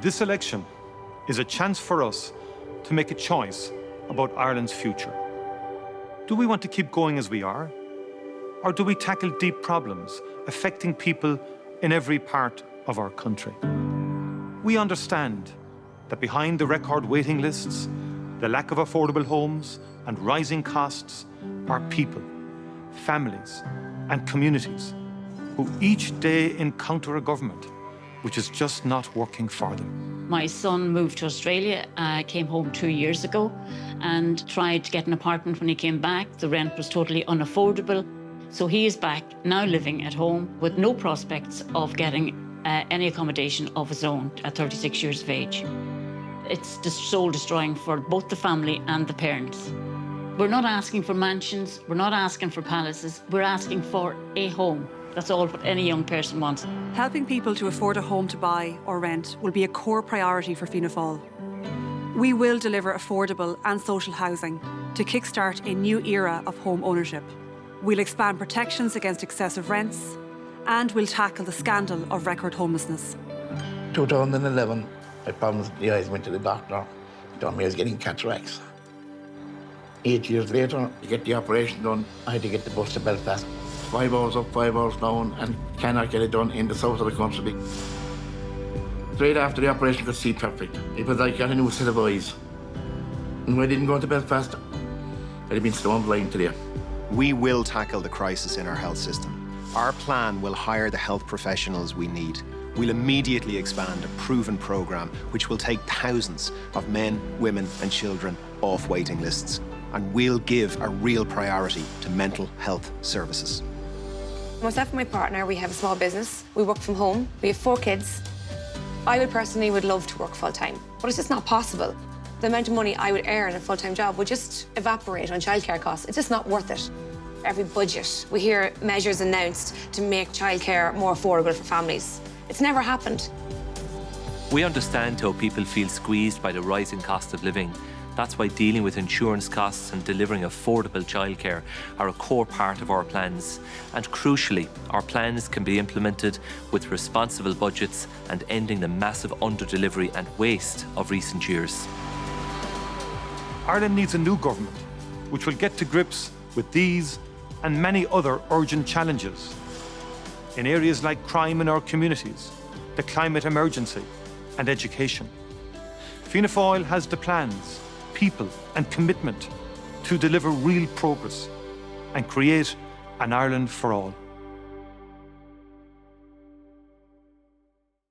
This election is a chance for us to make a choice about Ireland's future. Do we want to keep going as we are? Or do we tackle deep problems affecting people in every part of our country? We understand that behind the record waiting lists, the lack of affordable homes and rising costs are people, families and communities who each day encounter a government which is just not working for them. My son moved to Australia, came home 2 years ago and tried to get an apartment when he came back. The rent was totally unaffordable. So he is back now living at home with no prospects of getting any accommodation of his own at 36 years of age. It's just soul destroying for both the family and the parents. We're not asking for mansions, we're not asking for palaces, we're asking for a home. That's all what any young person wants. Helping people to afford a home to buy or rent will be a core priority for Fianna Fáil. We will deliver affordable and social housing to kickstart a new era of home ownership. We'll expand protections against excessive rents, and we'll tackle the scandal of record homelessness. 2011, my problems with the eyes, went to the doctor, told me I was getting cataracts. 8 years later, to get the operation done, I had to get the bus to Belfast. 5 hours up, 5 hours down, and cannot get it done in the south of the country. Straight after the operation, I could see perfect. It was like I got a new set of eyes. And when I didn't go to Belfast, I'd have been stone blind today. We will tackle the crisis in our health system. Our plan will hire the health professionals we need. We'll immediately expand a proven programme which will take thousands of men, women and children off waiting lists. And we'll give a real priority to mental health services. Myself and my partner, we have a small business. We work from home. We have 4 kids. I would love to work full-time, but it's just not possible. The amount of money I would earn in a full-time job would just evaporate on childcare costs. It's just not worth it. Every budget, we hear measures announced to make childcare more affordable for families. It's never happened. We understand how people feel squeezed by the rising cost of living. That's why dealing with insurance costs and delivering affordable childcare are a core part of our plans. And crucially, our plans can be implemented with responsible budgets and ending the massive under-delivery and waste of recent years. Ireland needs a new government which will get to grips with these and many other urgent challenges in areas like crime in our communities, the climate emergency and education. Fianna Fáil has the plans, people and commitment to deliver real progress and create an Ireland for all.